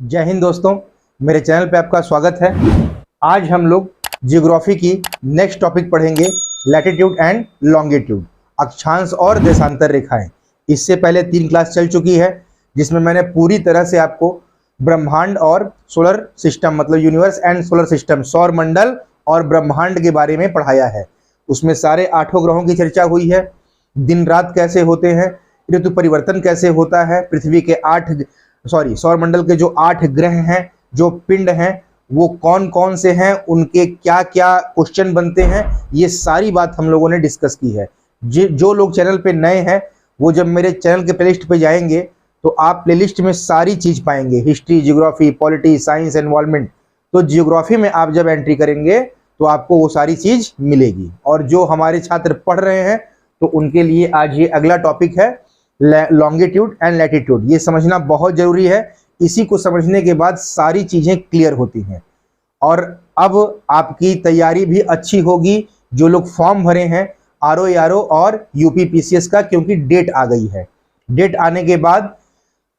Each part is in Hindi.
जय हिंद दोस्तों, मेरे चैनल पे आपका स्वागत है। आज हम लोग जियोग्राफी की नेक्स्ट टॉपिक पढ़ेंगे, लैटिट्यूड एंड लॉन्गिट्यूड, अक्षांश और देशांतर रेखाएं। इससे पहले 3 क्लास चल चुकी है जिसमें मैंने पूरी तरह से आपको ब्रह्मांड और सोलर सिस्टम मतलब यूनिवर्स एंड सोलर सिस्टम, सौर मंडल और ब्रह्मांड के बारे में पढ़ाया है। उसमें सारे 8 ग्रहों की चर्चा हुई है, दिन रात कैसे होते हैं, ऋतु परिवर्तन कैसे होता है, पृथ्वी के सौर मंडल के जो 8 ग्रह हैं, जो पिंड हैं, वो कौन कौन से हैं, उनके क्या क्या क्वेश्चन बनते हैं, ये सारी बात हम लोगों ने डिस्कस की है। जो लोग चैनल पे नए हैं वो जब मेरे चैनल के प्लेलिस्ट पे जाएंगे तो आप प्लेलिस्ट में सारी चीज पाएंगे, history, geography, polity, science, environment. तो जियोग्राफी में आप जब एंट्री करेंगे तो आपको वो सारी चीज मिलेगी। और जो हमारे छात्र पढ़ रहे हैं तो उनके लिए आज ये अगला टॉपिक है, लॉन्गिट्यूड एंड लैटिट्यूड। ये समझना बहुत जरूरी है, इसी को समझने के बाद सारी चीजें क्लियर होती हैं और अब आपकी तैयारी भी अच्छी होगी। जो लोग फॉर्म भरे हैं RO और UPPCS का, क्योंकि डेट आ गई है। डेट आने के बाद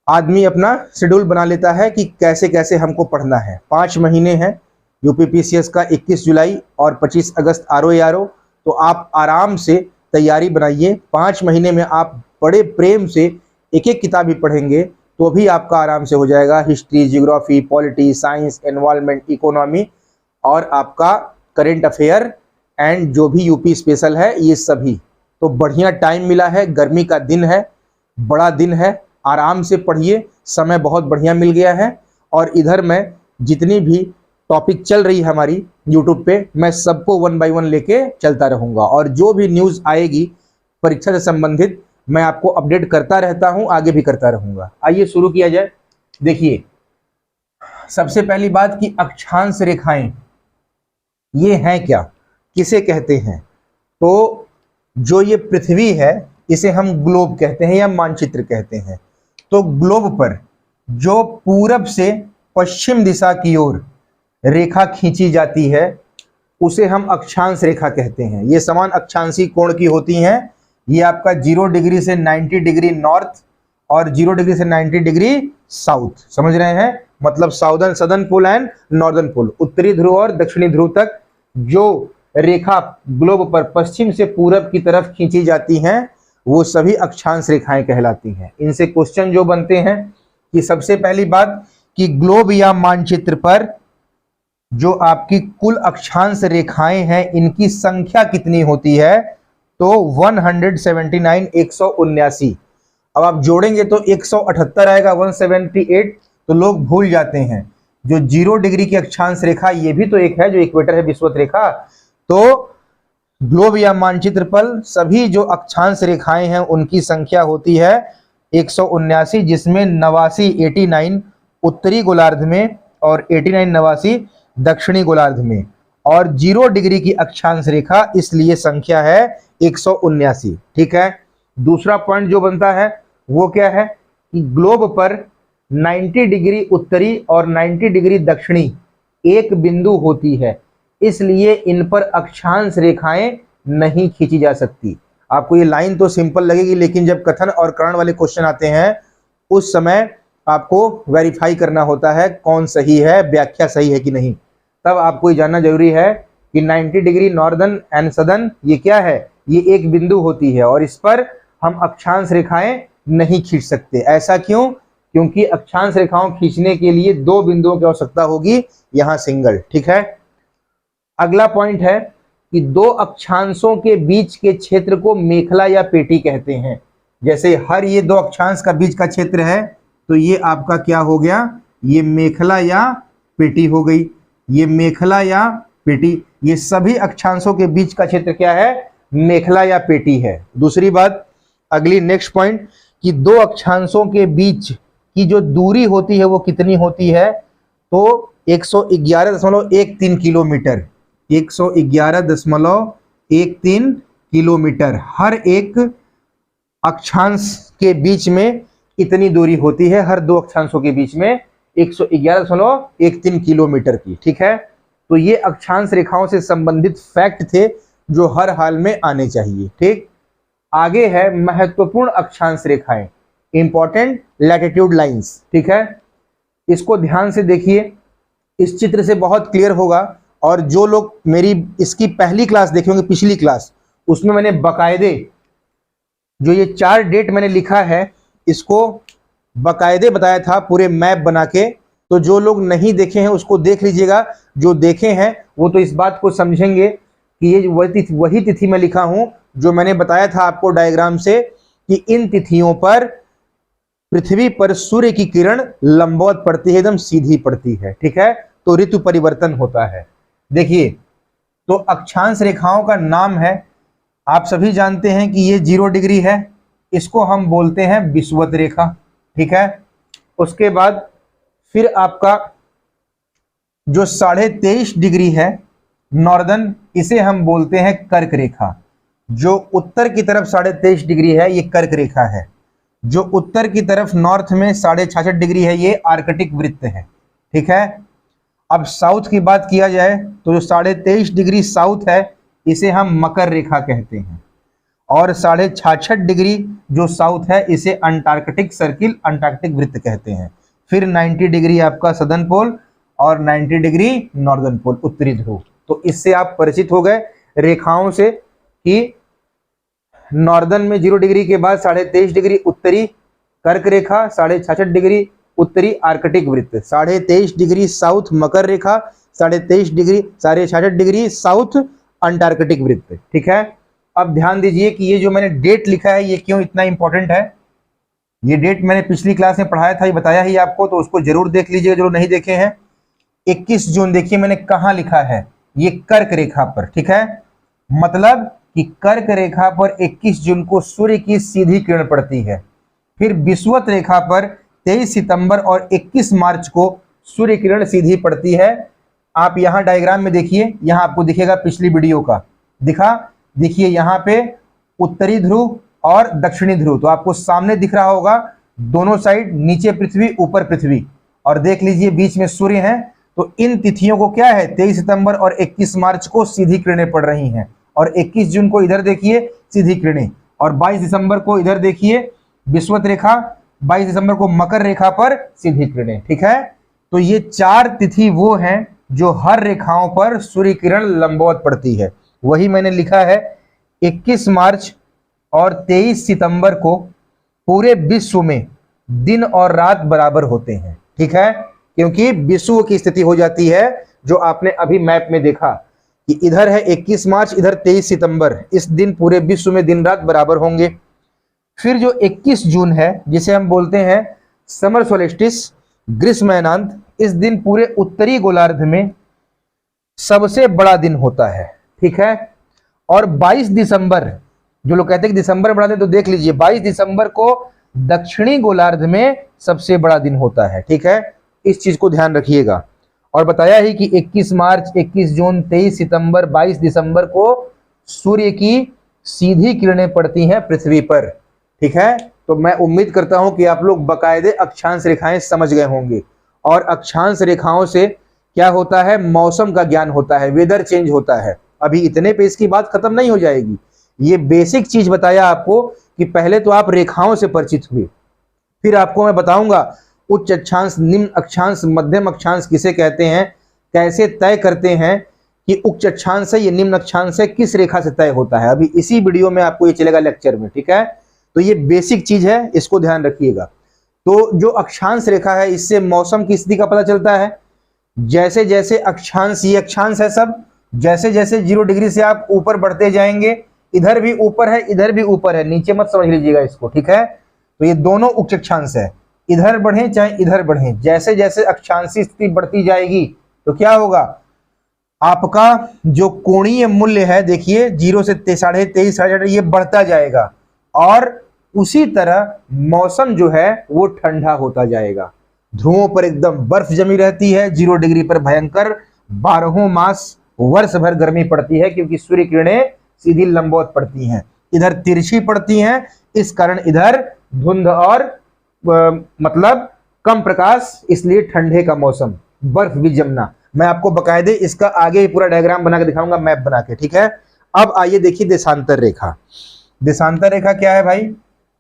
आदमी अपना शेड्यूल बना लेता है कि कैसे कैसे हमको पढ़ना है। 5 महीने हैं UPPCS का, 21 जुलाई और 25 अगस्त RO। तो आप आराम से तैयारी बनाइए। 5 महीने में आप बड़े प्रेम से एक एक किताब ही पढ़ेंगे तो भी आपका आराम से हो जाएगा। History, geography, polity, science, environment, economy और आपका करेंट अफेयर एंड जो भी यूपी स्पेशल है, ये सभी। तो बढ़िया टाइम मिला है, गर्मी का दिन है, बड़ा दिन है, आराम से पढ़िए, समय बहुत बढ़िया मिल गया है। और इधर मैं जितनी भी टॉपिक चल रही है हमारी यूट्यूब पे, मैं सबको 1 बाय 1 लेके चलता रहूँगा और जो भी न्यूज़ आएगी परीक्षा से संबंधित मैं आपको अपडेट करता रहता हूं, आगे भी करता रहूंगा। आइए शुरू किया जाए। देखिए, सबसे पहली बात कि अक्षांश रेखाएं ये हैं क्या, किसे कहते हैं? तो जो ये पृथ्वी है इसे हम ग्लोब कहते हैं या मानचित्र कहते हैं। तो ग्लोब पर जो पूरब से पश्चिम दिशा की ओर रेखा खींची जाती है उसे हम अक्षांश रेखा कहते हैं। ये समान अक्षांशी कोण की होती हैं। ये आपका 0 डिग्री से 90 डिग्री नॉर्थ और 0 डिग्री से 90 डिग्री साउथ, समझ रहे हैं? मतलब सदर्न पोल एंड नॉर्दर्न पोल, उत्तरी ध्रुव और दक्षिणी ध्रुव तक जो रेखा ग्लोब पर पश्चिम से पूरब की तरफ खींची जाती हैं वो सभी अक्षांश रेखाएं कहलाती हैं। इनसे क्वेश्चन जो बनते हैं कि सबसे पहली बात कि ग्लोब या मानचित्र पर जो आपकी कुल अक्षांश रेखाएं हैं इनकी संख्या कितनी होती है? तो 179, 179। अब आप जोड़ेंगे तो 178 आएगा, 178। तो लोग भूल जाते हैं जो 0 डिग्री की अक्षांश रेखा, ये भी तो एक है जो इक्वेटर है, विषुवत रेखा। तो ग्लोब या मानचित्र पर सभी जो अक्षांश रेखाएं हैं उनकी संख्या होती है 179, जिसमें 89 89 उत्तरी गोलार्ध में और 89 89 दक्षिणी गोलार्ध में, और 0 डिग्री की अक्षांश रेखा इसलिए संख्या है 179। ठीक है। दूसरा पॉइंट जो बनता है वो क्या है कि ग्लोब पर 90 डिग्री उत्तरी और 90 डिग्री दक्षिणी एक बिंदु होती है, इसलिए इन पर अक्षांश रेखाएं नहीं खींची जा सकती। आपको ये लाइन तो सिंपल लगेगी, लेकिन जब कथन और करण वाले क्वेश्चन आते हैं उस समय आपको वेरीफाई करना होता है कौन सही है, व्याख्या सही है कि नहीं। तब आपको ये जानना जरूरी है कि 90 डिग्री नॉर्दर्न एंड सदर्न ये क्या है, ये एक बिंदु होती है और इस पर हम अक्षांश रेखाएं नहीं खींच सकते। ऐसा क्यों? क्योंकि अक्षांश रेखाओं खींचने के लिए 2 बिंदुओं की आवश्यकता होगी, यहां सिंगल। ठीक है। अगला पॉइंट है कि 2 अक्षांशों के बीच के क्षेत्र को मेखला या पेटी कहते हैं। जैसे हर ये 2 अक्षांश का बीच का क्षेत्र है तो ये आपका क्या हो गया, ये मेखला या पेटी हो गई। ये मेखला या पेटी, ये सभी अक्षांशों के बीच का क्षेत्र क्या है, मेखला या पेटी है। दूसरी बात, अगली नेक्स्ट पॉइंट कि 2 अक्षांशों के बीच की जो दूरी होती है वो कितनी होती है? तो 111.13 किलोमीटर, 111.13 किलोमीटर। हर एक अक्षांश के बीच में इतनी दूरी होती है, हर 2 अक्षांशों के बीच में 111.13 किलोमीटर की। ठीक है। तो ये अक्षांश रेखाओं से संबंधित फैक्ट थे जो हर हाल में आने चाहिए। ठीक। आगे है महत्वपूर्ण अक्षांश रेखाएं, इंपॉर्टेंट लैटिट्यूड लाइंस। ठीक है। इसको ध्यान से देखिए, इस चित्र से बहुत क्लियर होगा। और जो लोग मेरी इसकी पहली क्लास देखे होंगे, पिछली क्लास, उसमें मैंने बकायदे जो ये 4 डेट मैंने लिखा है, इसको बकायदे बताया था पूरे मैप बना के। तो जो लोग नहीं देखे हैं उसको देख लीजिएगा, जो देखे हैं वो तो इस बात को समझेंगे कि ये वही तिथि मैं लिखा हूं जो मैंने बताया था आपको डायग्राम से, कि इन तिथियों पर पृथ्वी पर सूर्य की किरण लंबवत पड़ती है, एकदम सीधी पड़ती है, ठीक है। तो ऋतु परिवर्तन होता है। देखिए, तो अक्षांश रेखाओं का नाम है, आप सभी जानते हैं कि ये 0 डिग्री है, इसको हम बोलते हैं विषुवत रेखा, ठीक है। उसके बाद फिर आपका जो 23.5 डिग्री है नॉर्दर्न, इसे हम बोलते हैं कर्क रेखा। जो उत्तर की तरफ 23.5 डिग्री है ये कर्क रेखा है। जो उत्तर की तरफ नॉर्थ में 66.5 डिग्री है ये आर्कटिक वृत्त है, ठीक है। अब साउथ की बात किया जाए तो जो 23.5 डिग्री साउथ है इसे हम मकर रेखा कहते हैं, और 66.5 डिग्री जो साउथ है इसे अंटार्कटिक सर्किल, अंटार्कटिक वृत्त कहते हैं। फिर 90 डिग्री आपका सदर्न पोल और 90 डिग्री नॉर्दर्न पोल, उत्तरी ध्रुव। तो इससे आप परिचित हो गए रेखाओं से कि नॉर्दर्न में 0 डिग्री के बाद 23.5 डिग्री उत्तरी कर्क रेखा, 66.5 डिग्री उत्तरी आर्कटिक वृत्त, 23.5 डिग्री साउथ मकर रेखा, 23.5 डिग्री 66.5 डिग्री साउथ अंटार्कटिक वृत्त, ठीक है। अब ध्यान दीजिए कि ये जो मैंने डेट लिखा है ये क्यों इतना इंपॉर्टेंट है। ये डेट मैंने पिछली क्लास में पढ़ाया था, ये बताया ही आपको, तो उसको जरूर देख लीजिएगा जो नहीं देखे हैं। 21 जून देखिए मैंने कहाँ लिखा है, ये कर्क रेखा पर, ठीक है। मतलब कि कर्क रेखा पर 21 जून को सूर्य की सीधी किरण पड़ती है। फिर विषुवत रेखा पर 23 सितंबर और 21 मार्च को सूर्य किरण सीधी पड़ती है। आप यहाँ डायग्राम में देखिए, यहाँ आपको दिखेगा पिछली वीडियो का दिखा, देखिए यहाँ पे उत्तरी ध्रुव और दक्षिणी ध्रुव, तो आपको सामने दिख रहा होगा दोनों साइड, नीचे पृथ्वी ऊपर पृथ्वी, और देख लीजिए बीच में सूर्य है। तो इन तिथियों को क्या है, 23 सितंबर और 21 मार्च को सीधी किरणें पड़ रही हैं, और 21 जून को इधर देखिए सीधी किरणें, और 22 दिसंबर को इधर देखिए विषुवत रेखा, 22 दिसंबर को मकर रेखा पर सीधी किरणें, ठीक है। तो ये 4 तिथि वो हैं जो हर रेखाओं पर सूर्य किरण लंबवत पड़ती है। वही मैंने लिखा है 21 मार्च और 23 सितंबर को पूरे विश्व में दिन और रात बराबर होते हैं, ठीक है, क्योंकि विषुव की स्थिति हो जाती है जो आपने अभी मैप में देखा कि इधर है 21 मार्च, इधर 23 सितंबर, इस दिन पूरे विश्व में दिन रात बराबर होंगे। फिर जो 21 जून है जिसे हम बोलते हैं समर सोलेस्टिस, ग्रीष्म अयनांत, इस दिन पूरे उत्तरी गोलार्ध में सबसे बड़ा दिन होता है, ठीक है। और 22 दिसंबर, जो लोग कहते हैं कि दिसंबर बड़ा दिन, तो देख लीजिए 22 दिसंबर को दक्षिणी गोलार्ध में सबसे बड़ा दिन होता है, ठीक है। इस चीज को ध्यान रखिएगा। और बताया ही कि 21 मार्च, 21 जून, 23 सितंबर, 22 दिसंबर को सूर्य की सीधी किरणें पड़ती हैं पृथ्वी पर, ठीक है। तो मैं उम्मीद करता हूं कि आप लोग बकायदे अक्षांश रेखाएं समझ गए होंगे। और अक्षांश रेखाओं से क्या होता है, मौसम का ज्ञान होता है, वेदर चेंज होता है। अभी इतने पे इसकी बात खत्म नहीं हो जाएगी। ये बेसिक चीज बताया आपको कि पहले तो आप रेखाओं से परिचित हुए, फिर आपको मैं बताऊंगा उच्च अक्षांश, निम्न अक्षांश, मध्यम अक्षांश किसे कहते हैं, कैसे तय करते हैं कि उच्च अक्षांश है, ये निम्न अक्षांश है, किस रेखा से तय होता है। अभी इसी वीडियो में आपको ये चलेगा लेक्चर में, ठीक है। तो ये बेसिक चीज है, इसको ध्यान रखिएगा। तो जो अक्षांश रेखा है इससे मौसम की स्थिति का पता चलता है। जैसे जैसे अक्षांश, ये अक्षांश है सब, जैसे जैसे 0 डिग्री से आप ऊपर बढ़ते जाएंगे, इधर भी ऊपर है इधर भी ऊपर है, नीचे मत समझ लीजिएगा इसको, ठीक है। तो ये दोनों उच्च अक्षांश है, इधर बढ़े चाहे इधर बढ़े, जैसे जैसे अक्षांशी स्थिति बढ़ती जाएगी तो क्या होगा, आपका जो कोणीय मूल्य है देखिए 0 से 23.5, 23.5 ये बढ़ता जाएगा, और उसी तरह मौसम जो है वो ठंडा होता जाएगा। ध्रुवों पर एकदम बर्फ जमी रहती है, 0 डिग्री पर भयंकर 12 मास वर्ष भर गर्मी पड़ती है, क्योंकि सूर्य किरणें सीधी लंबवत पड़ती हैं, इधर तिरछी पड़ती हैं, इस कारण इधर धुंध और मतलब कम प्रकाश, इसलिए ठंडे का मौसम, बर्फ भी जमना। मैं आपको बकायदे इसका आगे ही पूरा डायग्राम बना के दिखाऊंगा, मैप बना के, ठीक है। अब आइए देखिए देशांतर रेखा। देशांतर रेखा क्या है भाई,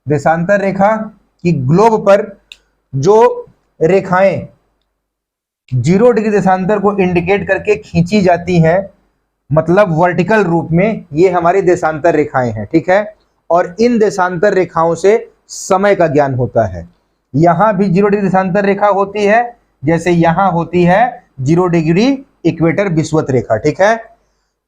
देशांतर रेखा की ग्लोब पर जो रेखाएं 0 डिग्री देशांतर को इंडिकेट करके खींची जाती हैं, मतलब वर्टिकल रूप में। ये हमारी देशांतर रेखाएं हैं, ठीक है। और इन देशांतर रेखाओं से समय का ज्ञान होता है। यहां भी 0 डिग्री देशांतर रेखा होती है, जैसे यहां होती है 0 डिग्री इक्वेटर विषुवत रेखा, ठीक है।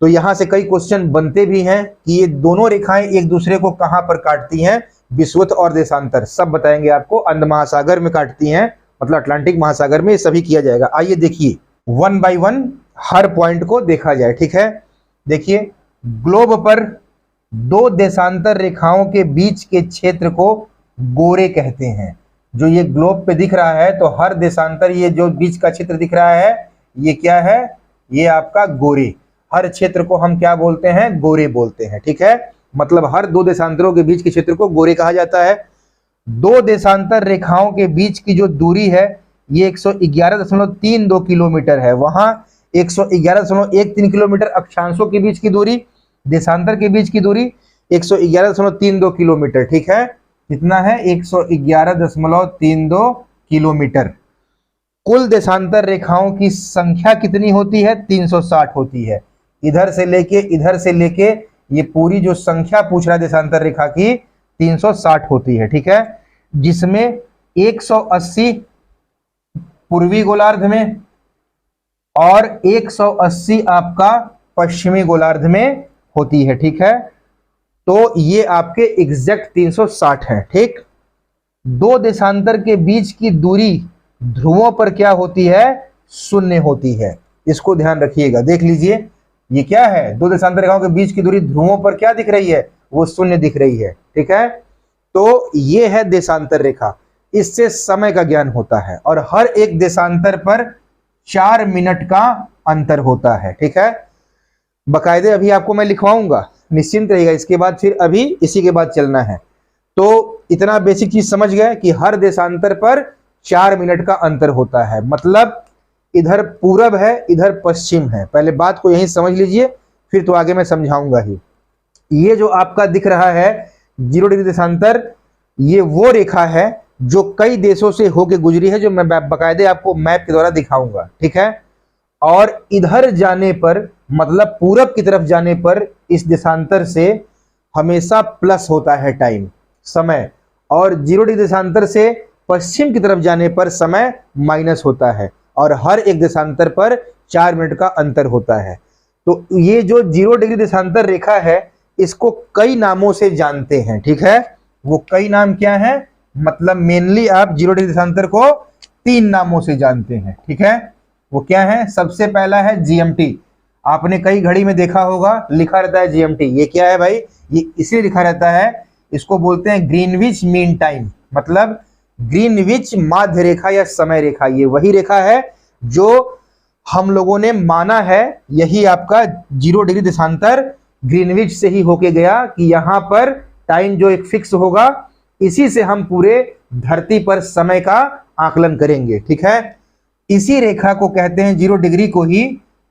तो यहां से कई क्वेश्चन बनते भी हैं कि ये दोनों रेखाएं एक दूसरे को कहां पर काटती हैं, विषुवत और देशांतर, सब बताएंगे आपको। अंध महासागर में काटती हैं, मतलब अटलांटिक महासागर में, ये सभी किया जाएगा। आइए देखिए, 1 बाय 1 हर पॉइंट को देखा जाए, ठीक है। देखिए, ग्लोब पर 2 देशांतर रेखाओं के बीच के क्षेत्र को गोरे कहते हैं। जो ये ग्लोब पे दिख रहा है, तो हर देशांतर, ये जो बीच का क्षेत्र दिख रहा है, ये क्या है, ये आपका गोरे। हर क्षेत्र को हम क्या बोलते हैं, गोरे बोलते हैं, ठीक है। मतलब हर 2 देशांतरों के बीच के क्षेत्र को गोरे कहा जाता है। 2 देशांतर रेखाओं के बीच की जो दूरी है, ये 111.32 किलोमीटर है। वहां 111.13 किलोमीटर अक्षांशों के बीच की दूरी, देशांतर के बीच की दूरी 111.32 किलोमीटर, ठीक है। कितना है, 111.32 किलोमीटर। कुल देशांतर रेखाओं की संख्या कितनी होती है, 360 होती है। इधर से लेके ये पूरी जो संख्या पूछ रहा है देशांतर रेखा की, 360 होती है, ठीक है। जिसमें 180 पूर्वी गोलार्ध में और 180 आपका पश्चिमी गोलार्ध में होती है, ठीक है। तो ये आपके एग्जैक्ट 360 है, ठीक। 2 देशांतर के बीच की दूरी ध्रुवों पर क्या होती है, 0 होती है। इसको ध्यान रखिएगा, देख लीजिए, ये क्या है, 2 देशांतर रेखाओं के बीच की दूरी ध्रुवों पर क्या दिख रही है, वो 0 दिख रही है, ठीक है। तो ये है देशांतर रेखा, इससे समय का ज्ञान होता है। और हर एक देशांतर पर 4 मिनट का अंतर होता है, ठीक है। बकायदे अभी आपको मैं लिखवाऊंगा, निश्चिंत रहिएगा। इसके बाद फिर अभी इसी के बाद चलना है। तो इतना बेसिक चीज समझ गए कि हर देशांतर पर 4 मिनट का अंतर होता है। मतलब इधर पूरब है, इधर पश्चिम है। पहले बात को यहीं समझ लीजिए, फिर तो आगे मैं समझाऊंगा ही। ये जो आपका दिख रहा है 0 डिग्री देशांतर, ये वो रेखा है जो कई देशों से होके गुजरी है, जो मैं बकायदे आपको मैप के द्वारा दिखाऊंगा, ठीक है। और इधर जाने पर, मतलब पूरब की तरफ जाने पर, इस देशांतर से हमेशा प्लस होता है टाइम, समय। और 0 डिग्री देशांतर से पश्चिम की तरफ जाने पर समय माइनस होता है। और हर एक देशांतर पर 4 मिनट का अंतर होता है। तो ये जो 0 डिग्री देशांतर रेखा है, इसको कई नामों से जानते हैं, ठीक है। वो कई नाम क्या है, मतलब मेनली आप 0 डिग्री देशांतर को 3 नामों से जानते हैं, ठीक है। वो क्या है, सबसे पहला है GMT। आपने कई घड़ी में देखा होगा, लिखा रहता है GMT। ये क्या है भाई, ये इसलिए लिखा रहता है, इसको बोलते हैं ग्रीनविच मीन टाइम, मतलब ग्रीनविच माध्य रेखा या समय रेखा। ये वही रेखा है जो हम लोगों ने माना है, यही आपका 0 डिग्री देशांतर ग्रीनविच से ही होके गया कि यहां पर टाइम जो एक फिक्स होगा, इसी से हम पूरे धरती पर समय का आकलन करेंगे, ठीक है। इसी रेखा को कहते हैं, 0 डिग्री को ही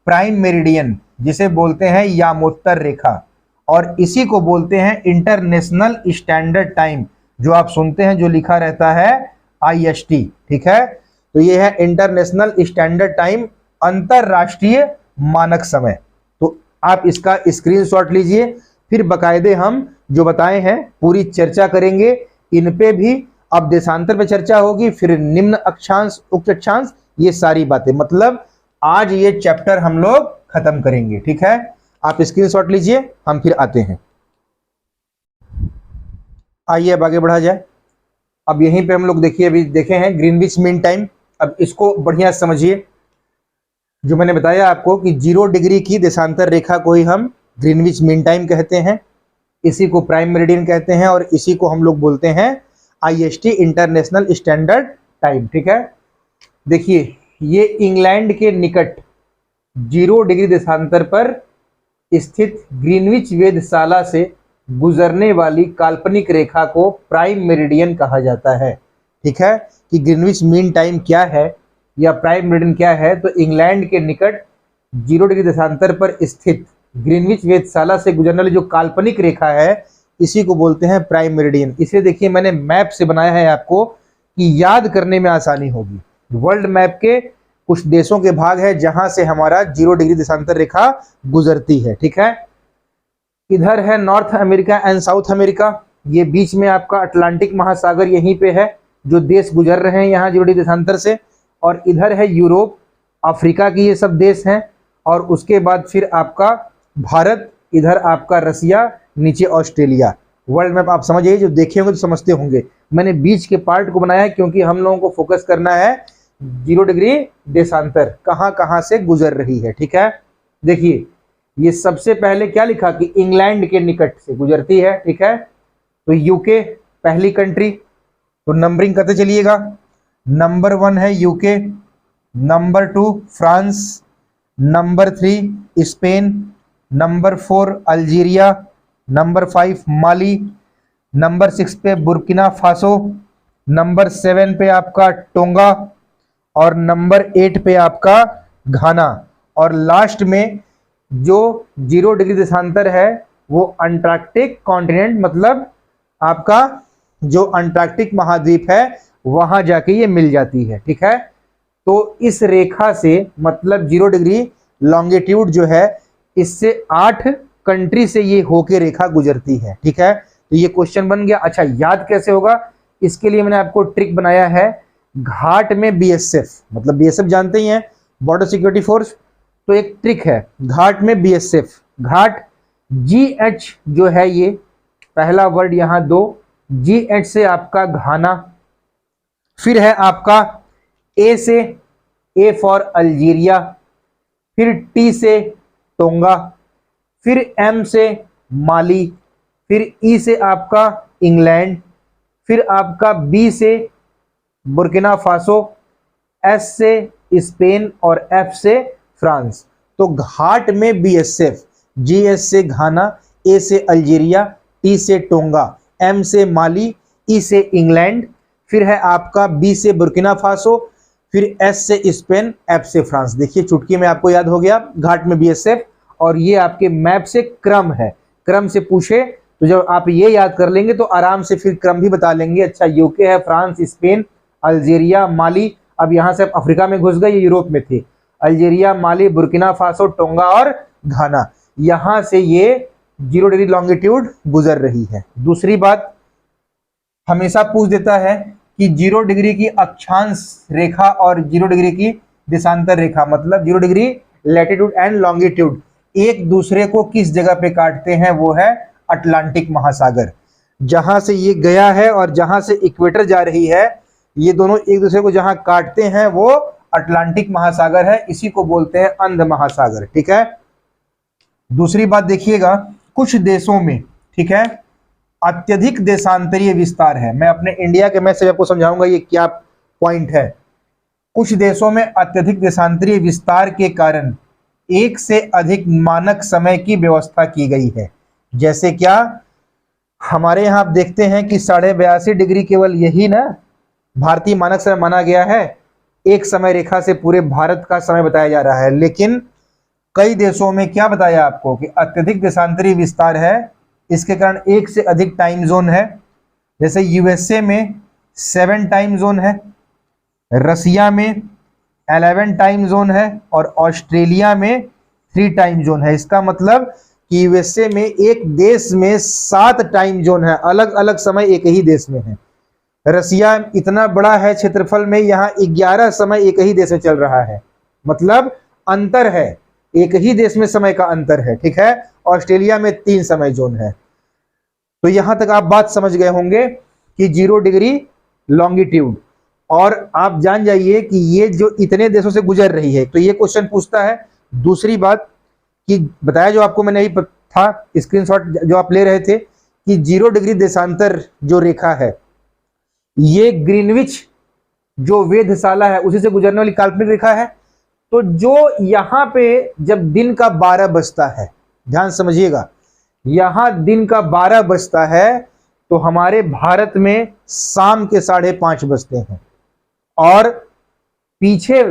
प्राइम मेरिडियन, जिसे बोलते हैं यामोत्तर रेखा। और इसी को बोलते हैं इंटरनेशनल स्टैंडर्ड टाइम, जो आप सुनते हैं, जो लिखा रहता है IST, ठीक है। तो ये है इंटरनेशनल स्टैंडर्ड टाइम, अंतरराष्ट्रीय मानक समय। तो आप इसका स्क्रीनशॉट लीजिए, फिर बकायदे हम जो बताए हैं पूरी चर्चा करेंगे इन पे भी। अब देशांतर पे चर्चा होगी, फिर निम्न अक्षांश, उक्त अक्षांश, ये सारी बातें। मतलब आज ये चैप्टर हम लोग खत्म करेंगे, ठीक है। आप स्क्रीनशॉट लीजिए, हम फिर आते हैं। आइए अब आगे बढ़ा जाए। अब यहीं पे हम लोग देखिए, अभी देखे हैं ग्रीनविच मीन टाइम। अब इसको बढ़िया समझिए, जो मैंने बताया आपको कि 0 डिग्री की देशांतर रेखा को ही हम ग्रीनविच मीन टाइम कहते हैं, इसी को प्राइम मेरिडियन कहते हैं, और इसी को हम लोग बोलते हैं IST, इंटरनेशनल स्टैंडर्ड टाइम, ठीक है। देखिए, ये इंग्लैंड के निकट 0 डिग्री देशांतर पर स्थित ग्रीनविच वेधशाला से गुजरने वाली काल्पनिक रेखा को प्राइम मेरिडियन कहा जाता है, ठीक है। कि ग्रीनविच मीन टाइम क्या है या प्राइम मेरिडियन क्या है, तो इंग्लैंड के निकट 0 डिग्री देशांतर पर स्थित ग्रीनविच वेधशाला से गुजरने वाली जो काल्पनिक रेखा है, इसी को बोलते हैं प्राइम मेरिडियन। इसे देखिए, मैंने मैप से बनाया है आपको कि याद करने में आसानी होगी। वर्ल्ड मैप के कुछ देशों के भाग है जहां से हमारा 0 डिग्री देशांतर रेखा गुजरती है। ठीक है, इधर है north America and south America, ये बीच में आपका अटलांटिक महासागर यहीं पे है, जो देश गुजर रहे हैं यहाँ 0 डिग्री देशांतर से। और इधर है यूरोप, अफ्रीका की ये सब देश हैं। और उसके बाद फिर आपका भारत, इधर आपका रसिया, नीचे ऑस्ट्रेलिया। वर्ल्ड मैप आप समझिए, जो देखे होंगे तो समझते होंगे। मैंने बीच के पार्ट को बनाया है क्योंकि हम लोगों को फोकस करना है 0 डिग्री देशांतर कहाँ कहाँ से गुजर रही है। ठीक है, देखिए ये सबसे पहले क्या लिखा कि इंग्लैंड के निकट से गुजरती है। ठीक है, तो यूके पहली कंट्री, तो नंबरिंग करते चलिएगा। नंबर 1 है UK, number 2 France, number 3 Spain, number 4 Algeria, number 5 माली, नंबर 6 पे बुर्किना फासो, नंबर 7 पे आपका टोंगा और नंबर 8 पे आपका घाना। और लास्ट में जो 0 डिग्री देशांतर है वो अंटार्कटिक कॉन्टिनेंट, मतलब आपका जो अंटार्कटिक महाद्वीप है वहां जाके ये मिल जाती है। ठीक है, तो इस रेखा से मतलब 0 डिग्री लॉन्गिट्यूड जो है, इससे 8 कंट्री से ये होके रेखा गुजरती है। ठीक है, तो ये क्वेश्चन बन गया। अच्छा, याद कैसे होगा, इसके लिए मैंने आपको ट्रिक बनाया है। घाट में बीएसएफ, मतलब बीएसएफ जानते ही हैं, बॉर्डर सिक्योरिटी फोर्स, तो एक ट्रिक है घाट में बीएसएफ। घाट GH जो है, ये पहला वर्ड यहां 2, GH से आपका घाना, फिर है आपका A से, A फॉर अल्जीरिया, फिर T से टोंगा, फिर M से माली, फिर E से आपका इंग्लैंड, फिर आपका B से बुर्किना फासो, S से स्पेन और F से फ्रांस। तो घाट में BSF, GS से घाना, A से अल्जीरिया, T से टोंगा, M से माली, E से इंग्लैंड, फिर है आपका B से बुर्किना फासो, फिर S से स्पेन, F से फ्रांस। देखिए चुटकी में आपको याद हो गया घाट में BSF। और ये आपके मैप से क्रम है, क्रम से पूछे तो जब आप ये याद कर लेंगे तो आराम से फिर क्रम भी बता लेंगे। अच्छा, यूके है, फ्रांस, स्पेन, अल्जीरिया, माली। अब यहाँ से अफ्रीका में घुस गए, ये यूरोप में थे। अल्जीरिया, माली, बुर्किना फासो, टोंगा और घाना, यहाँ से ये 0 डिग्री लॉन्गिट्यूड गुजर रही है। दूसरी बात, हमेशा पूछ देता है कि 0 डिग्री की अक्षांश रेखा और 0 डिग्री की देशांतर रेखा, मतलब 0 डिग्री लैटिट्यूड एंड लॉन्गिट्यूड, एक दूसरे को किस जगह पे काटते हैं, वो है अटलांटिक महासागर। जहां से ये गया है और जहां से इक्वेटर जा रही है, ये दोनों एक दूसरे को जहां काटते हैं वो अटलांटिक महासागर है, इसी को बोलते हैं अंध महासागर। ठीक है, दूसरी बात देखिएगा, कुछ देशों में, ठीक है, अत्यधिक देशांतरीय विस्तार है। मैं अपने इंडिया के मैप से आपको समझाऊंगा ये क्या पॉइंट है। कुछ देशों में अत्यधिक देशांतरीय विस्तार के कारण एक से अधिक मानक समय की व्यवस्था की गई है। जैसे क्या, हमारे यहाँ आप देखते हैं कि 82.5 डिग्री केवल यही ना भारतीय मानक समय माना गया है। एक समय रेखा से पूरे भारत का समय बताया जा रहा है, लेकिन कई देशों में क्या बताया आपको कि अत्यधिक देशांतरीय विस्तार है, इसके कारण एक से अधिक टाइम जोन है। जैसे यूएसए में 7 टाइम जोन है, रसिया में 11 टाइम जोन है और ऑस्ट्रेलिया में 3 टाइम जोन है। इसका मतलब कि यूएसए में एक देश में 7 टाइम जोन है, अलग अलग समय एक ही देश में है। रसिया इतना बड़ा है क्षेत्रफल में, यहाँ 11 समय एक ही देश में चल रहा है, मतलब अंतर है, एक ही देश में समय का अंतर है। ठीक है, ऑस्ट्रेलिया में 3 समय जोन है। तो यहां तक आप बात समझ गए होंगे कि 0 डिग्री लॉन्गिट्यूड, और आप जान जाइए कि ये जो इतने देशों से गुजर रही है, तो ये क्वेश्चन पूछता है। दूसरी बात कि बताया जो आपको मैंने यही था, स्क्रीनशॉट जो आप ले रहे थे, कि 0 डिग्री देशांतर जो रेखा है, ये ग्रीनविच जो वेधशाला है उसी से गुजरने वाली काल्पनिक रेखा है। तो जो यहां पे जब दिन का 12 बजता है, ध्यान समझिएगा, यहां दिन का 12 बजता है तो हमारे भारत में शाम के 5:30 बजते हैं। और पीछे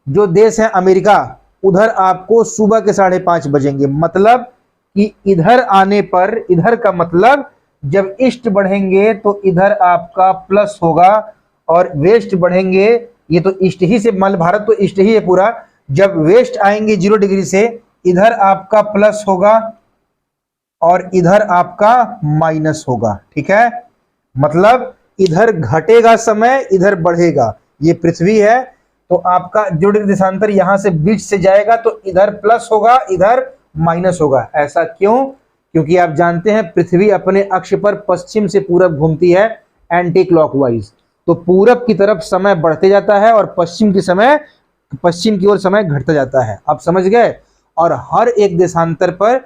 जो देश है अमेरिका, उधर आपको सुबह के 5:30 बजेंगे। मतलब कि इधर आने पर, इधर का मतलब जब ईस्ट बढ़ेंगे तो इधर आपका प्लस होगा, और वेस्ट बढ़ेंगे ये तो ईस्ट ही से, मान भारत तो ईस्ट ही है पूरा। जब वेस्ट आएंगे 0 डिग्री से, इधर आपका प्लस होगा और इधर आपका माइनस होगा। ठीक है, मतलब इधर घटेगा समय, इधर बढ़ेगा। ये पृथ्वी है तो आपका 0 डिग्री देशांतर यहां से बीच से जाएगा तो इधर प्लस होगा, इधर माइनस होगा। ऐसा क्यों? क्योंकि आप जानते हैं पृथ्वी अपने अक्ष पर पश्चिम से पूरब घूमती है, एंटी क्लॉकवाइज। तो पूरब की तरफ समय बढ़ते जाता है और पश्चिम की ओर समय घटता जाता है। आप समझ गए? और हर एक देशांतर पर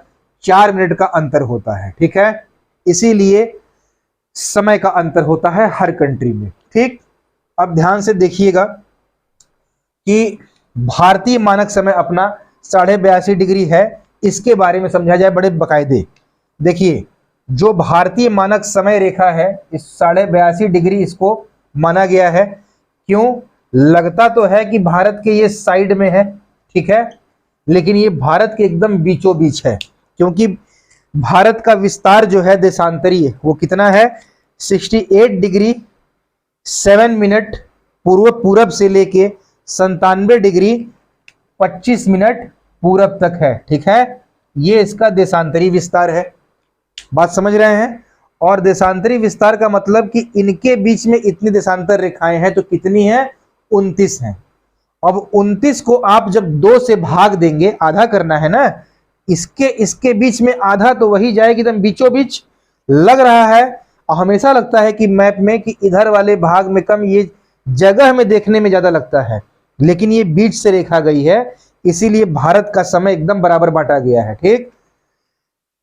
4 मिनट का अंतर होता है। ठीक है, इसीलिए समय का अंतर होता है हर कंट्री में। ठीक, अब ध्यान से देखिएगा कि भारतीय मानक समय अपना 82.5 डिग्री है। इसके बारे में समझा जाए बड़े बकायदे। देखिए, जो भारतीय मानक समय रेखा है, इस 82.5 डिग्री इसको माना गया है। क्यों? लगता तो है कि भारत के ये साइड में है, ठीक है, लेकिन ये भारत के एकदम बीचों बीच है। क्योंकि भारत का विस्तार जो है देशांतरीय, वो कितना है? 68 डिग्री 7 मिनट पूरब से लेके 97 डिग्री 25 मिनट पूरब तक है। ठीक है, ये इसका देशांतरी विस्तार है। बात समझ रहे हैं? और देशांतरी विस्तार का मतलब कि इनके बीच में इतनी देशांतर रेखाएं हैं, तो कितनी हैं? 29 हैं। अब 29 को आप जब 2 से भाग देंगे, आधा करना है ना, इसके बीच में आधा तो वही जाएगी एकदम बीचों बीच। लग रहा है, हमेशा लगता है कि मैप में कि इधर वाले भाग में कम, ये जगह में देखने में ज्यादा लगता है, लेकिन ये बीच से रेखा गई है, इसीलिए भारत का समय एकदम बराबर बांटा गया है। ठीक,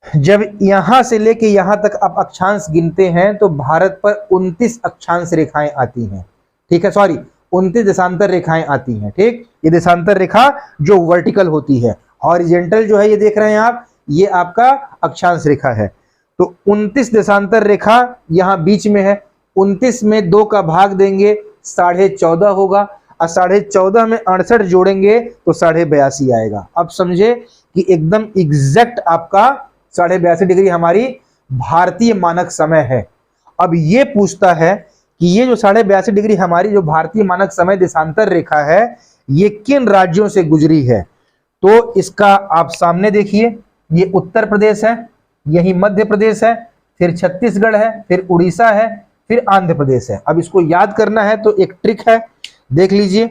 जब यहां से लेके यहां तक आप अक्षांश गिनते हैं तो भारत पर 29 अक्षांश रेखाएं आती हैं। ठीक है, सॉरी, 29 देशांतर रेखाएं आती हैं। ठीक, ये देशांतर रेखा जो वर्टिकल होती है, हॉरिजेंटल जो है ये देख रहे हैं आप, ये आपका अक्षांश रेखा है। तो 29 देशांतर रेखा यहां बीच में है। 29 में 2 का भाग देंगे 14.5 होगा, और 14.5 में 68 जोड़ेंगे तो 82.5 आएगा। अब समझे कि एकदम एग्जैक्ट आपका 82.5 डिग्री हमारी भारतीय मानक समय है। अब ये पूछता है कि ये जो 82.5 डिग्री हमारी जो भारतीय मानक समय देशांतर रेखा है, ये किन राज्यों से गुजरी है? तो इसका आप सामने देखिए, ये उत्तर प्रदेश है, यही मध्य प्रदेश है, फिर छत्तीसगढ़ है, फिर उड़ीसा है, फिर आंध्र प्रदेश है। अब इसको याद करना है तो एक ट्रिक है, देख लीजिए।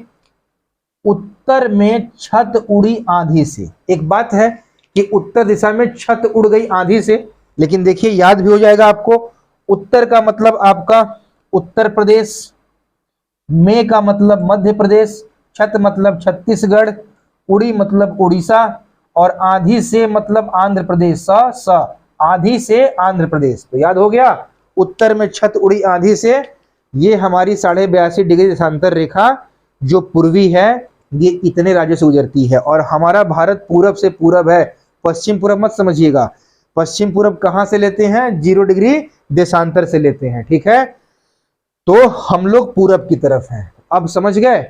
उत्तर में छत उड़ी आंधी से, एक बात है कि उत्तर दिशा में छत उड़ गई आंधी से, लेकिन देखिए याद भी हो जाएगा आपको। उत्तर का मतलब आपका उत्तर प्रदेश, में का मतलब मध्य प्रदेश, छत मतलब छत्तीसगढ़, उड़ी मतलब उड़ीसा, और आंधी से मतलब आंध्र प्रदेश। आंधी से आंध्र प्रदेश, तो याद हो गया। उत्तर में छत उड़ी आंधी से, ये हमारी 82.5 डिग्री देशांतर रेखा जो पूर्वी है, ये इतने राज्यों से गुजरती है। और हमारा भारत पूरब से पूरब है, पश्चिम पूरब मत समझिएगा। पश्चिम पूरब कहां से लेते हैं? 0 डिग्री देशांतर से लेते हैं। ठीक है, तो हम लोग पूरब की तरफ हैं। अब समझ गए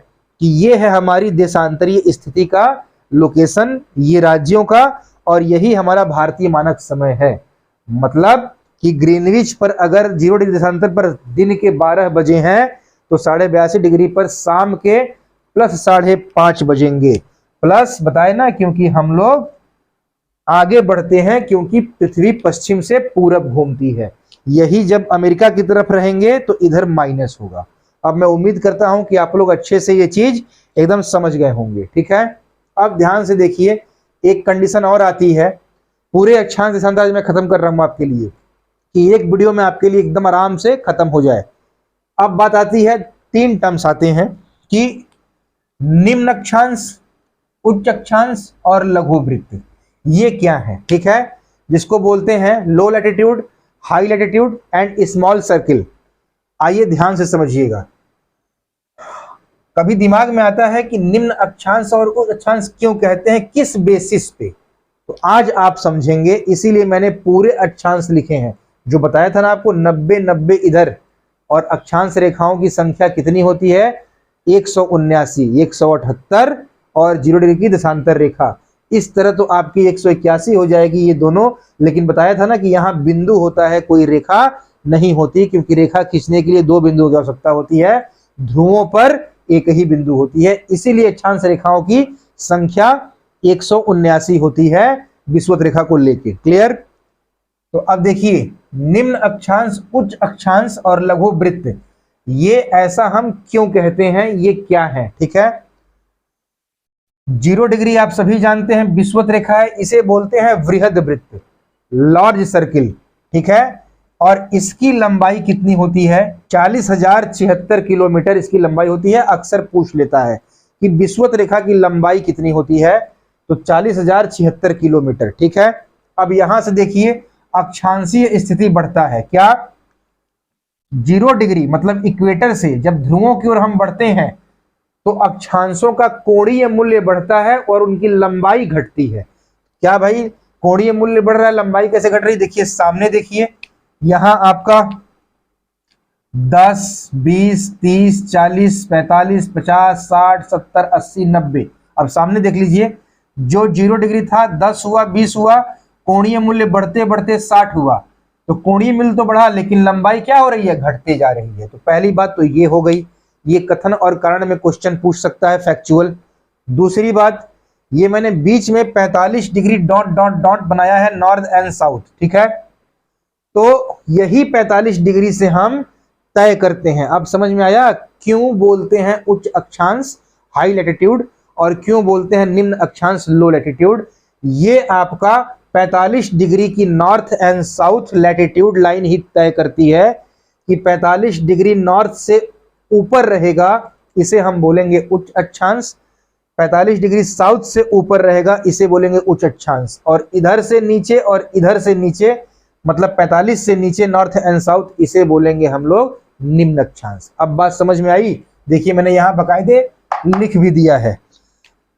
कि ये है हमारी देशांतरीय स्थिति का लोकेशन, ये राज्यों का, और यही हमारा भारतीय मानक समय है। मतलब कि ग्रीनविच पर अगर 0 डिग्री देशांतर पर दिन के 12 बजे हैं, तो 82.5 डिग्री पर शाम के प्लस 5:30 बजेंगे। प्लस बताए ना, क्योंकि हम लोग आगे बढ़ते हैं, क्योंकि पृथ्वी पश्चिम से पूरब घूमती है। यही जब अमेरिका की तरफ रहेंगे तो इधर माइनस होगा। अब मैं उम्मीद करता हूं कि आप लोग अच्छे से ये चीज एकदम समझ गए होंगे। ठीक है, अब ध्यान से देखिए, एक कंडीशन और आती है। पूरे अक्षांश देशांतर आज मैं खत्म कर रहा हूं आपके लिए, कि एक वीडियो में आपके लिए एकदम आराम से खत्म हो जाए। अब बात आती है, 3 टर्म्स आते हैं कि निम्न अक्षांश, उच्च अक्षांश और लघु वृत्त। ये क्या है? ठीक है, जिसको बोलते हैं low latitude, high latitude and small circle. आइए ध्यान से समझिएगा। कभी दिमाग में आता है कि निम्न अक्षांश और उच्च अक्षांश क्यों कहते हैं, किस बेसिस पे? तो आज आप समझेंगे, इसीलिए मैंने पूरे अक्षांश लिखे हैं। जो बताया था ना आपको, 90 इधर, और अक्षांश रेखाओं की संख्या कितनी होती है? 179, 178 और 0 डिग्री की देशांतर रेखा। इस तरह तो आपकी 181 हो जाएगी ये दोनों। लेकिन बताया था ना कि यहाँ बिंदु होता है, कोई रेखा नहीं होती, क्योंकि रेखा खींचने के लिए 2 बिंदुओं की आवश्यकता होती है, ध्रुवों पर एक ही बिंदु होती है, इसीलिए अक्षांश रेखाओं की संख्या 179 होती है विषुवत रेखा को लेके। क्लियर? तो अब देखिए, निम्न अक्षांश, उच्च अक्षांश और लघु वृत्त, ये ऐसा हम क्यों कहते हैं, ये क्या है? ठीक है, 0 डिग्री आप सभी जानते हैं विषुवत रेखा है, इसे बोलते हैं वृहद वृत्त, लार्ज सर्किल। ठीक है, और इसकी लंबाई कितनी होती है? 40,076 किलोमीटर इसकी लंबाई होती है। अक्सर पूछ लेता है कि विषुवत रेखा की लंबाई कितनी होती है, तो 40,076 किलोमीटर। ठीक है, अब यहां से देखिए अक्षांशीय स्थिति बढ़ता है। क्या? 0 डिग्री मतलब इक्वेटर से जब ध्रुवों की ओर हम बढ़ते हैं तो अक्षांशों का कोणीय मूल्य बढ़ता है और उनकी लंबाई घटती है। क्या भाई, कोणीय मूल्य बढ़ रहा है, लंबाई कैसे घट रही? देखिए सामने, देखिए यहां आपका 10, 20, 30, 40, 45, 50, 60, 70, 80, 90। अब सामने देख लीजिए, जो 0 डिग्री था 10 हुआ, 20 हुआ, कोणीय मूल्य बढ़ते बढ़ते 60 हुआ। तो कोणीय मूल्य तो बढ़ा, लेकिन लंबाई क्या हो रही है? घटते जा रही है। तो पहली बात तो ये हो गई, ये कथन और कारण में क्वेश्चन पूछ सकता है, फैक्चुअल। दूसरी बात, ये मैंने बीच में 45 डिग्री डॉट डॉट डॉट बनाया है, नॉर्थ एंड साउथ। ठीक है, तो यही 45 डिग्री से हम तय करते हैं। अब समझ में आया क्यों बोलते हैं उच्च अक्षांश हाई लैटिट्यूड और क्यों बोलते हैं निम्न अक्षांश लो लैटिट्यूड? ये आपका 45 डिग्री की north and south latitude line ही तय करती है कि 45 डिग्री नॉर्थ से ऊपर रहेगा, इसे हम बोलेंगे उच्च अक्षांश। 45 डिग्री साउथ से ऊपर रहेगा, इसे बोलेंगे उच्च अक्षांश। और इधर से नीचे और इधर से नीचे मतलब 45 से नीचे नॉर्थ एंड साउथ, इसे बोलेंगे हम लोग निम्न अक्षांश। अब बात समझ में आई? देखिए मैंने यहां बकायदे लिख भी दिया है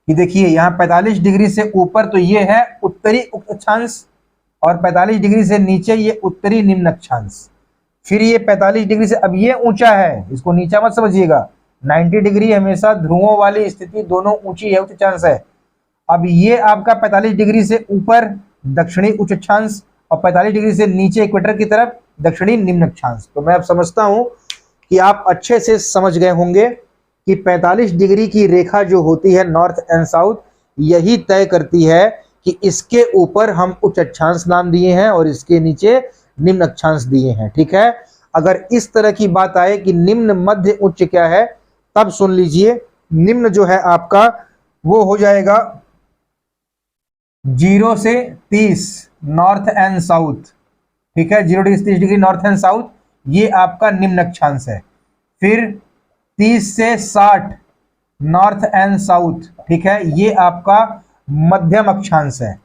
कि देखिए यहां 45 डिग्री से ऊपर तो ये है उत्तरी अक्षांश और 45 डिग्री से नीचे ये उत्तरी निम्न अक्षांश। फिर ये 45 डिग्री से, अब ये ऊंचा है, इसको नीचा मत समझिएगा। 90 डिग्री हमेशा ध्रुवों वाली स्थिति दोनों ऊंची है, उच्च अक्षांश है। अब ये आपका 45 डिग्री से ऊपर दक्षिणी उच्च अक्षांश और 45 डिग्री से नीचे इक्वेटर की तरफ दक्षिणी निम्न अक्षांश। तो मैं अब समझता हूं कि आप अच्छे से समझ गए होंगे कि 45 डिग्री की रेखा जो होती है नॉर्थ एंड साउथ, यही तय करती है कि इसके ऊपर हम उच्च अक्षांश नाम दिए हैं और इसके नीचे निम्न अक्षांश दिए हैं। ठीक है, अगर इस तरह की बात आए कि निम्न मध्य उच्च क्या है, तब सुन लीजिए, निम्न जो है आपका वो हो जाएगा 0 से 30 नॉर्थ एंड साउथ। ठीक है, 0 degree 30 degree north and south, ये आपका निम्न अक्षांश है। फिर 30 से 60 नॉर्थ एंड साउथ, ठीक है, ये आपका मध्यम अक्षांश है,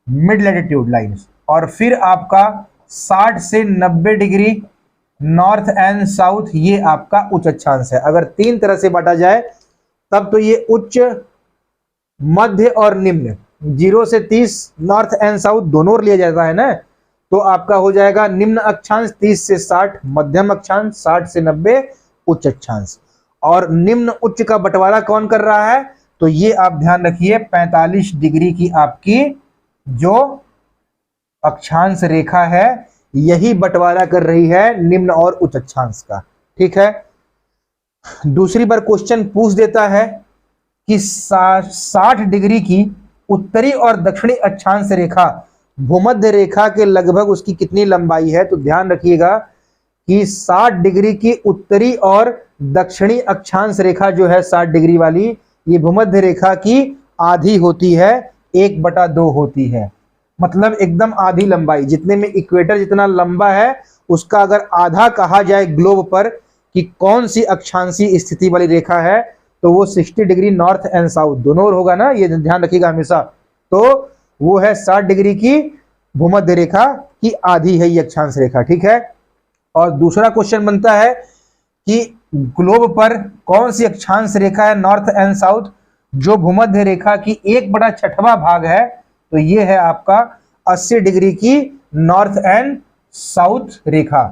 मिड लैटिट्यूड लाइन्स। और फिर आपका 60 से 90 डिग्री नॉर्थ एंड साउथ, ये आपका उच्च अक्षांश है। अगर 3 तरह से बांटा जाए तब तो ये उच्च, मध्य और निम्न, 0 से 30 नॉर्थ एंड साउथ दोनों ओर लिया जाता है ना, तो आपका हो जाएगा निम्न अक्षांश 30 से 60, मध्यम अक्षांश 60 से 90, उच्च अक्षांश। और निम्न उच्च का बंटवारा कौन कर रहा है? तो ये आप ध्यान रखिए, 45 डिग्री की आपकी जो अक्षांश रेखा है, यही बंटवारा कर रही है निम्न और उच्च अक्षांश का। ठीक है, दूसरी बार क्वेश्चन पूछ देता है कि 60 डिग्री की उत्तरी और दक्षिणी अक्षांश रेखा भूमध्य रेखा के लगभग उसकी कितनी लंबाई है? तो ध्यान रखिएगा कि 60 डिग्री की उत्तरी और दक्षिणी अक्षांश रेखा जो है 60 डिग्री वाली, ये भूमध्य रेखा की आधी होती है, 1/2 होती है। मतलब एकदम आधी लंबाई, जितने में इक्वेटर जितना लंबा है उसका अगर आधा कहा जाए ग्लोब पर कि कौन सी अक्षांशीय स्थिति वाली रेखा है, तो वो 60 डिग्री नॉर्थ एंड साउथ दोनों ओर होगा ना, ये ध्यान रखिएगा हमेशा। तो वो है 60 डिग्री की भूमध्य रेखा की आधी है ये अक्षांश रेखा। ठीक है, और दूसरा क्वेश्चन बनता है कि ग्लोब पर कौन सी अक्षांश रेखा है नॉर्थ एंड साउथ जो भूमध्य रेखा की 1/6वां भाग है? तो ये है आपका 80 डिग्री की नॉर्थ एंड साउथ रेखा।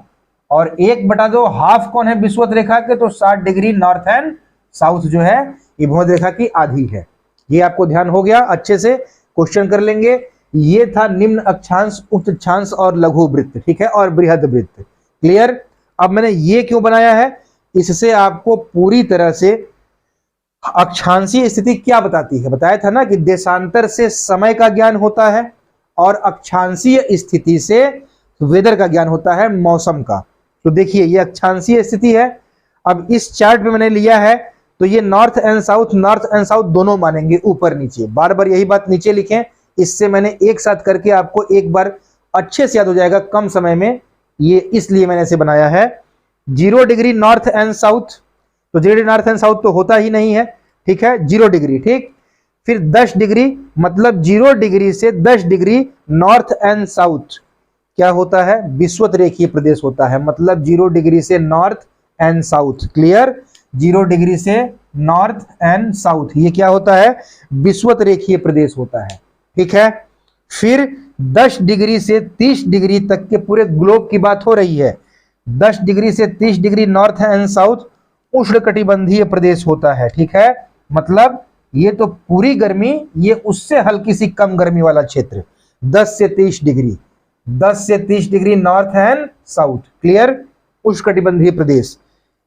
और 1/2 हाफ कौन है विषुवत रेखा के? तो 60 डिग्री नॉर्थ एंड साउथ जो है ये भूमध्य रेखा की आधी है। ये आपको ध्यान हो गया, अच्छे से क्वेश्चन कर लेंगे। ये था निम्न अक्षांश, उच्च अक्षांश और लघु वृत्त, ठीक है, और बृहद वृत्त। क्लियर? अब मैंने ये क्यों बनाया है, इससे आपको पूरी तरह से अक्षांशीय स्थिति क्या बताती है? बताया था ना कि देशांतर से समय का ज्ञान होता है और अक्षांशीय स्थिति से वेदर का ज्ञान होता है, मौसम का। तो देखिए ये अक्षांशीय स्थिति है। अब इस चार्ट में मैंने लिया है तो ये नॉर्थ एंड साउथ दोनों मानेंगे, ऊपर नीचे। बार बार यही बात नीचे लिखें, इससे मैंने एक साथ करके आपको एक बार अच्छे से याद हो जाएगा कम समय में, ये इसलिए मैंने ऐसे बनाया है। 0 डिग्री नॉर्थ एंड साउथ, तो 0 डिग्री नॉर्थ एंड साउथ तो होता ही नहीं है, ठीक है, 0 डिग्री, ठीक। फिर 10 डिग्री, मतलब 0 डिग्री से 10 डिग्री नॉर्थ एंड साउथ क्या होता है? विषुवत रेखीय प्रदेश होता है, मतलब 0 डिग्री से north and south. Clear? 0 degree से नॉर्थ एंड साउथ ये क्या होता है? विषुवत रेखीय प्रदेश होता है, ठीक है। फिर 10 डिग्री से 30 डिग्री तक के पूरे ग्लोब की बात हो रही है। 10 डिग्री से 30 डिग्री नॉर्थ एंड साउथ उष्णकटिबंधीय प्रदेश होता है, ठीक है। मतलब ये तो पूरी गर्मी, ये उससे हल्की सी कम गर्मी वाला क्षेत्र। 10 से 30 डिग्री, 10 से 30 degree north and south, clear, उष्णकटिबंधीय प्रदेश।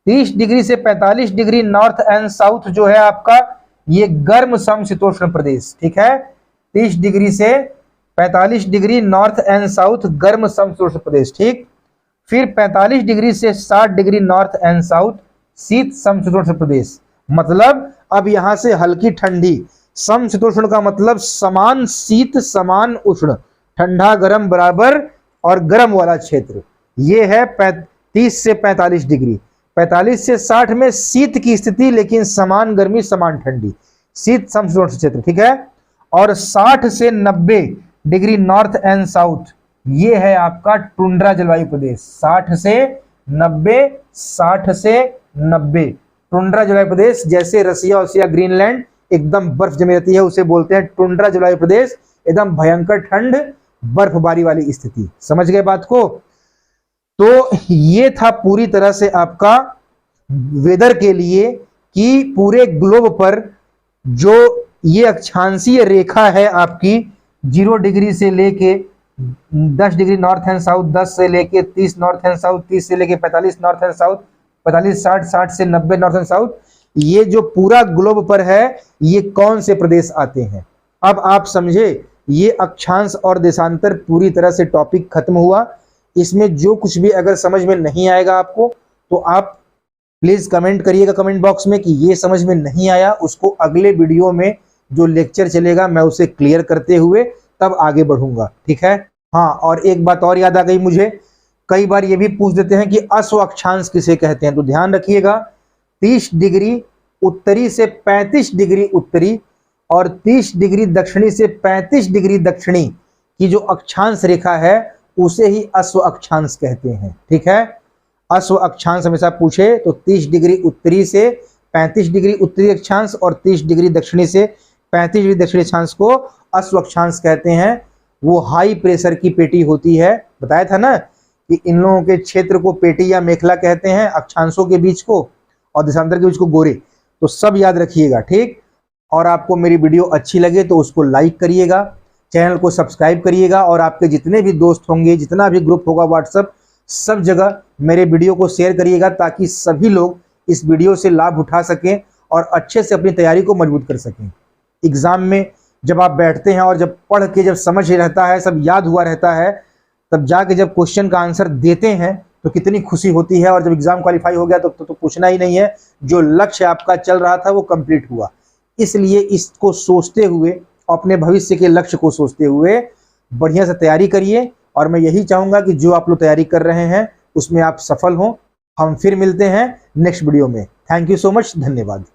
30 डिग्री से 45 डिग्री नॉर्थ एंड साउथ जो है आपका, ये गर्म समशीतोष्ण प्रदेश, ठीक है। 30 डिग्री से 45 डिग्री नॉर्थ एंड साउथ गर्म समशीतोष्ण प्रदेश, ठीक। फिर 45 डिग्री से 60 डिग्री नॉर्थ एंड साउथ शीत समशीतोष्ण प्रदेश। मतलब अब यहां से हल्की ठंडी, समशीतोष्ण का मतलब समान शीत समान उष्ण, ठंडा गर्म बराबर और गर्म वाला क्षेत्र। ये है 30 से 45 डिग्री। 45 से 60 में शीत की स्थिति, लेकिन समान गर्मी समान ठंडी, शीत समशीतोष्ण क्षेत्र, ठीक है। और 60 से 90 डिग्री नॉर्थ एंड साउथ ये है आपका टुंड्रा जलवायु प्रदेश। 60 से 90 टुंड्रा जलवायु प्रदेश, जैसे रसिया ग्रीनलैंड एकदम बर्फ जमी रहती है, उसे बोलते हैं टुंड्रा जलवायु प्रदेश। एकदम भयंकर ठंड, बर्फबारी वाली स्थिति। समझ गए बात को? तो ये था पूरी तरह से आपका वेदर के लिए कि पूरे ग्लोब पर जो ये अक्षांशीय रेखा है आपकी, 0 डिग्री से लेके 10 डिग्री नॉर्थ एंड साउथ, 10 से लेके 30 नॉर्थ एंड साउथ, 30 से लेके 45 नॉर्थ एंड साउथ, 45 60, 60 से 90 नॉर्थ एंड साउथ, ये जो पूरा ग्लोब पर है ये कौन से प्रदेश आते हैं? अब आप समझे, ये अक्षांश और देशांतर पूरी तरह से टॉपिक खत्म हुआ। इसमें जो कुछ भी अगर समझ में नहीं आएगा आपको, तो आप प्लीज कमेंट करिएगा कमेंट बॉक्स में कि ये समझ में नहीं आया। उसको अगले वीडियो में जो लेक्चर चलेगा मैं उसे क्लियर करते हुए तब आगे बढ़ूंगा, ठीक है। हाँ, और एक बात और याद आ गई मुझे, कई बार ये भी पूछ देते हैं कि अश्व अक्षांश किसे कहते हैं, तो ध्यान रखिएगा 30 डिग्री उत्तरी से 35 डिग्री उत्तरी और 30 डिग्री दक्षिणी से 35 डिग्री दक्षिणी की जो अक्षांश रेखा है उसे ही अश्व अक्षांश कहते हैं, ठीक है। अश्व अक्षांश हमेशा पूछे तो 30 डिग्री उत्तरी से 35 डिग्री उत्तरी अक्षांश और 30 डिग्री दक्षिणी से 35 डिग्री दक्षिणी अक्षांश को अश्व अक्षांश कहते हैं। वो हाई प्रेशर की पेटी होती है, बताया था ना कि इन लोगों के क्षेत्र को पेटी या मेखला कहते हैं, अक्षांशों के बीच को और देशांतर के बीच को गोरे। तो सब याद रखिएगा, ठीक। और आपको मेरी वीडियो अच्छी लगे तो उसको लाइक करिएगा, चैनल को सब्सक्राइब करिएगा और आपके जितने भी दोस्त होंगे, जितना भी ग्रुप होगा व्हाट्सएप, सब जगह मेरे वीडियो को शेयर करिएगा ताकि सभी लोग इस वीडियो से लाभ उठा सकें और अच्छे से अपनी तैयारी को मजबूत कर सकें। एग्जाम में जब आप बैठते हैं और जब पढ़ के जब समझ रहता है, सब याद हुआ रहता है, तब जाके जब क्वेश्चन का आंसर देते हैं तो कितनी खुशी होती है। और जब एग्जाम क्वालिफाई हो गया तो पूछना ही नहीं है, जो लक्ष्य आपका चल रहा था वो कंप्लीट हुआ। इसलिए इसको सोचते हुए, अपने भविष्य के लक्ष्य को सोचते हुए बढ़िया से तैयारी करिए। और मैं यही चाहूँगा कि जो आप लोग तैयारी कर रहे हैं उसमें आप सफल हों। हम फिर मिलते हैं नेक्स्ट वीडियो में। थैंक यू सो मच, धन्यवाद।